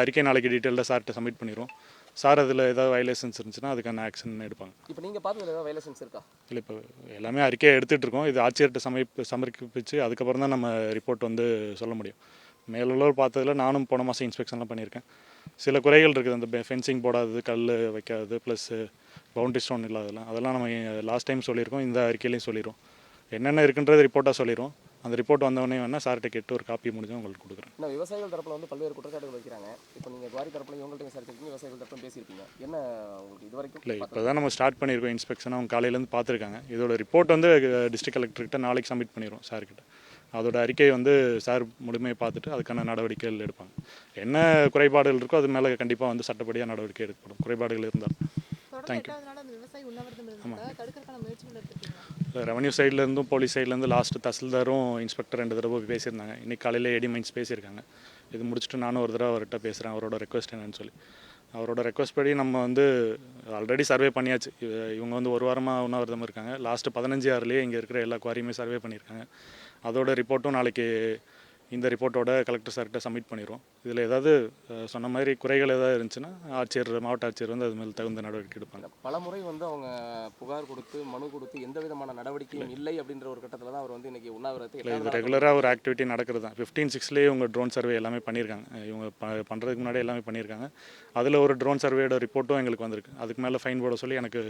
அறிக்கை நாளைக்கு டீட்டெயிலாக சார்கிட்ட சப்மிட் பண்ணிடுவோம். சார் அதில் ஏதாவது வயலேஷன்ஸ் இருந்துச்சுன்னா அதுக்கான ஆக்ஷன் எடுப்பாங்க. இப்போ நீங்கள் பார்த்ததுல ஏதாவது வயலேஷன்ஸ் இருக்கா? இல்லை, இப்போ எல்லாமே அறிக்கையை எடுத்துகிட்டு இருக்கோம். இது ஆட்சியர்கிட்ட சமர்ப்பிச்சு அதுக்கப்புறம் தான் நம்ம ரிப்போர்ட் வந்து சொல்ல முடியும். மேலுள்ளவர் பார்த்ததில் நானும் போன மாதம் இன்ஸ்பெக்ஷன்லாம் பண்ணியிருக்கேன். சில குறைகள் இருக்குது, அந்த ஃபென்சிங் போடாதது, கல் வைக்காதது, ப்ளஸ் பவுண்டரி ஸ்டோன் இல்லாததெல்லாம். அதெல்லாம் நம்ம லாஸ்ட் டைம் சொல்லியிருக்கோம், இந்த அறிக்கையிலையும் சொல்லிடுவோம். என்னென்ன இருக்குன்றது ரிப்போர்ட்டாக சொல்லிடுவோம். அந்த ரிப்போர்ட் வந்தவொடனே வேணால் சார்கிட்ட கேட்டு ஒரு காப்பி முடிஞ்சு உங்களுக்கு கொடுக்குறேன். நான் விவசாயிகள் தரப்பில் வந்து பல்வேறு குற்றச்சாட்டுகள் வைக்கிறாங்க. இப்போ நீங்கள் குவாரி தரப்பில் இவங்கள்ட்ட விசாரிச்சிருக்கீங்க, விவசாயிகள் தரப்பில் பேசியிருக்கீங்க. என்ன உங்களுக்கு இது வரைக்கும்? இல்லை, இப்போ தான் நம்ம ஸ்டார்ட் பண்ணியிருக்கோம் இன்ஸ்பெக்ஷன். அவங்க காலையிலேருந்து பார்த்துருக்காங்க. இதோட ரிப்போர்ட் வந்து டிஸ்ட்ரிக்ட் கலெக்டர்கிட்ட நாளைக்கு சப்மிட் பண்ணிடுவோம் சார்கிட்ட. அதோட அறிக்கை வந்து சார் முழுமையை பார்த்துட்டு அதுக்கான நடவடிக்கைகள் எடுப்பாங்க. என்ன குறைபாடுகள் இருக்கோ அது மேலே கண்டிப்பாக வந்து சட்டப்படியாக நடவடிக்கை எடுக்கப்படும், குறைபாடுகள் இருந்தால். தேங்க்யூ. ரெவன்யூ சைட்லேருந்தும் போலீஸ் சைட்லேருந்து லாஸ்ட்டு தஹசில்தாரும் இன்ஸ்பெக்டர் 2 தடவை பேசியிருந்தாங்க. இன்றைக்கி காலையில் ஏடி மைன்ஸ் பேசியிருக்காங்க. இது முடிச்சுட்டு நானும் ஒரு தடவை அவர்கிட்ட பேசுகிறேன், அவரோட ரெக்வஸ்ட் என்னன்னு சொல்லி. அவரோட ரெக்வஸ்ட் படி நம்ம வந்து ஆல்ரெடி சர்வே பண்ணியாச்சு. இவங்க வந்து ஒரு வாரமாக உண்ணாவிரதம் இருக்காங்க. லாஸ்ட்டு 15/6 இங்கே இருக்கிற எல்லா குவாரியுமே சர்வே பண்ணியிருக்காங்க. அதோட ரிப்போர்ட்டும் நாளைக்கு இந்த ரிப்போர்ட்டோட கலெக்டர் சார்கிட்ட சப்மிட் பண்ணிடுவோம். இதில் ஏதாவது சொன்ன மாதிரி குறைகள் ஏதாவது இருந்துச்சுன்னா மாவட்ட ஆட்சியர் வந்து அது மேலே தகுந்த நடவடிக்கை எடுப்பாங்க. பல முறை வந்து அவங்க புகார் கொடுத்து மனு கொடுத்து எந்த விதமான நடவடிக்கையும் இல்லை அப்படின்ற ஒரு கட்டத்தில் தான் அவர் வந்து இன்றைக்கி உண்ணாவிரதத்தை. இல்லை, இது ரெகுலராக ஒரு ஆக்டிவிட்டி நடக்கிறது தான். 15/6 இவங்க ட்ரோன் சர்வே எல்லாமே பண்ணியிருக்காங்க. இவங்க பண்ணுறதுக்கு முன்னாடி எல்லாமே பண்ணியிருக்காங்க. அதில் ஒரு ட்ரோன் சர்வேயோட ரிப்போர்ட்டும் எங்களுக்கு வந்திருக்கு. அதுக்கு மேலே ஃபைன் போட சொல்லி எனக்கு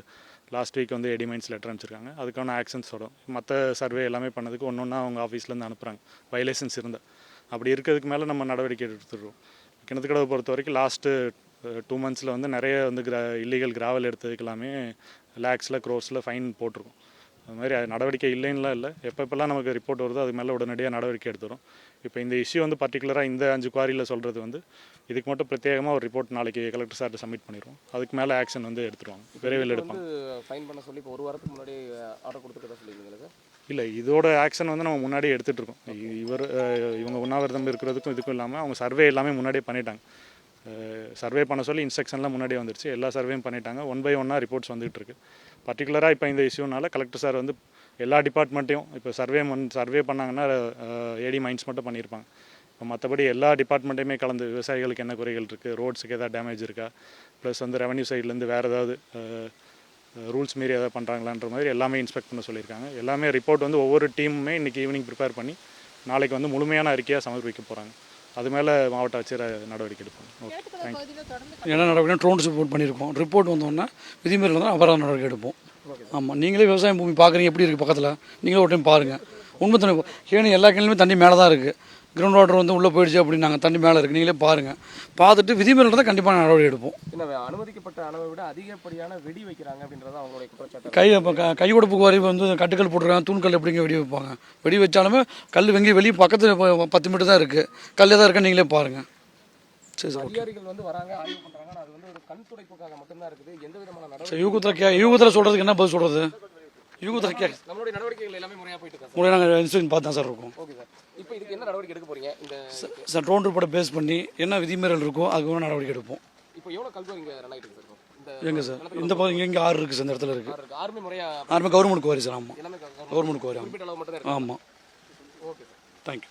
லாஸ்ட் வீக் வந்து ஏடி மைன்ஸ் லெட்டர் அனுப்பிச்சிருக்காங்க. அதுக்கான ஆக்ஷன்ஸ் வரும். மற்ற சர்வே எல்லாமே பண்ணதுக்கு ஒன்றா அவங்க ஆஃபீஸ்லேருந்து அனுப்புகிறாங்க வயலேஷன்ஸ் இருந்தால். அப்படி இருக்கிறதுக்கு மேலே நம்ம நடவடிக்கை எடுத்துடுறோம். கிணத்துக்கடவை பொறுத்த வரைக்கும் லாஸ்ட்டு 2 months வந்து நிறைய வந்து இல்லீகல் கிராவல் எடுத்ததுக்கு எல்லாமே லேக்ஸில் க்ரோர்ஸில் ஃபைன் போட்டிருக்கோம். அது மாதிரி நடவடிக்கை இல்லைன்னா இல்லை, எப்பப்பெல்லாம் நமக்கு ரிப்போர்ட் வருதோ அது மேலே உடனடியாக நடவடிக்கை எடுத்துடும். இப்போ இந்த இஷ்யூ வந்து பர்டிகுலராக இந்த 5 குவாரியில் சொல்கிறது வந்து இதுக்கு மட்டும் பிரத்யேகமாக ஒரு ரிப்போர்ட் நாளைக்கு கலெக்டர் சார்ட்டு சப்மிட் பண்ணிடுவோம். அதுக்கு மேலே ஆக்ஷன் வந்து எடுத்துருவாங்க, விரைவில் எடுப்பாங்க. ஃபைன் பண்ண சொல்லி இப்போ ஒரு வாரத்துக்கு முன்னாடி ஆர்டர் கொடுத்துருக்கா சொல்லியிருக்கீங்களா சார்? இல்லை, இதோட ஆக்ஷன் வந்து நம்ம முன்னாடியே எடுத்துகிட்டு இருக்கோம். இவங்க உண்ணாவிரதம் இருக்கிறதுக்கும் இதுக்கும் இல்லாமல் அவங்க சர்வே எல்லாமே முன்னாடியே பண்ணிட்டாங்க. சர்வே பண்ண சொல்லி இன்ஸ்ட்ரக்ஷன்லாம் முன்னாடியே வந்துருச்சு. எல்லா சர்வேயும் பண்ணிட்டாங்க. 1 by 1 ரிப்போர்ட்ஸ் வந்துகிட்டு இருக்குது. பர்டிகுலராக இப்போ இந்த இஷ்யூனால கலெக்டர் சார் வந்து எல்லா டிபார்ட்மெண்ட்டையும் இப்போ சர்வே பண்ணாங்கன்னா ஏடி மைன்ஸ் மட்டும் பண்ணியிருப்பாங்க. இப்போ மற்றபடி எல்லா டிபார்ட்மெண்ட்டையுமே கலந்து விவசாயிகளுக்கு என்ன குறைகள் இருக்குது, ரோட்ஸுக்கு எதாவது டேமேஜ் இருக்கா, ப்ளஸ் வந்து ரெவன்யூ சைட்லேருந்து வேறு ஏதாவது ரூல்ஸ் மீறி எதாவது பண்ணுறாங்களான்ற மாதிரி எல்லாமே இன்ஸ்பெக்ட் பண்ண சொல்லியிருக்காங்க. எல்லாமே ரிப்போர்ட் வந்து ஒவ்வொரு டீமுமே இன்றைக்கி ஈவினிங் ப்ரிப்பேர் பண்ணி நாளைக்கு வந்து முழுமையான அறிக்கையாக சமர்ப்பிக்க போகிறாங்க. அது மேலே மாவட்ட ஆட்சியர் நடவடிக்கை எடுப்பாங்க. Okay, thank you. என்ன நடவடிக்கை ட்ரோன் ரிப்போர்ட் பண்ணியிருக்கோம். ரிப்போர்ட் வந்தோடனே விதிமுறையில் தான் அபராத நடவடிக்கை எடுப்போம். ஆமாம், நீங்களே விவசாயம் பூமி பார்க்குறீங்க எப்படி இருக்குது பக்கத்தில், நீங்களே ஒரு டைம் பாருங்கள். உண்மை தண்ணி கேணி எல்லா கிணலுமே தண்ணி மேலே தான் இருக்குது. கிரவுண்ட் வாட்டர் வந்து உள்ளே போயிடுச்சு அப்படின்னு நாங்கள் தண்ணி மேலே இருக்குது, நீங்களே பாருங்கள். பார்த்துட்டு விதிமுறையில் தான் கண்டிப்பாக நடவடிக்கை எடுப்போம். அனுமதிக்கப்பட்ட அளவை விட அதிகப்படியான வெடி வைக்கிறாங்க அப்படின்றத அவங்களுடைய குற்றச்சாட்டு. கை கொடுப்புக்கு வரை வந்து கட்டுக்கல் போட்டுருக்காங்க, தூண்கல் எப்படிங்க வெடி வைப்பாங்க. வெடி வச்சாலுமே கல் வெங்கி வெளியே பக்கத்தில் 10 மீட்டர் தான் இருக்குது, கல் தான் இருக்குன்னு நீங்களே பாருங்கள். சரி சார், அதிகாரிகள் வந்து வராங்க, ஆய்வு பண்ணுறாங்க, அது வந்து ஒரு கண் துடைப்புக்காக மட்டும்தான் இருக்குது. எந்த விதமான நடவடிக்கை யூகத்தில் சொல்கிறதுக்கு என்ன பதில் சொல்கிறது? யூகத்தில் நம்மளுடைய நடவடிக்கைகள் எல்லாமே முறையாக போயிட்டு இருக்கோம். முறையாக நாங்கள் இன்ஸ்பெக்ஷன் பார்த்து தான் சார் இருக்கோம். ஓகே சார், இப்போ இதுக்கு என்ன நடவடிக்கை எடுக்க போறீங்க? சார் ட்ரோன் ரிப்போர்ட்டை பேஸ் பண்ணி என்ன விதிமீறல் இருக்கோ அதுக்கு நடவடிக்கை எடுப்போம். இப்போ எவ்வளோ கல்வி இங்கே ரன் ஆகிட்டு இருக்கு சார்? எங்கே சார் இந்த பக்கம் இங்கே 6 இருக்குது சார், இந்த இடத்துல இருக்குது. ஆர்மி முறையாக கவர்மெண்ட் குவாரி சார். ஆமாம், கவர்மெண்ட் குவாரி. ஆமாம். ஆமாம். Okay sir, thank you.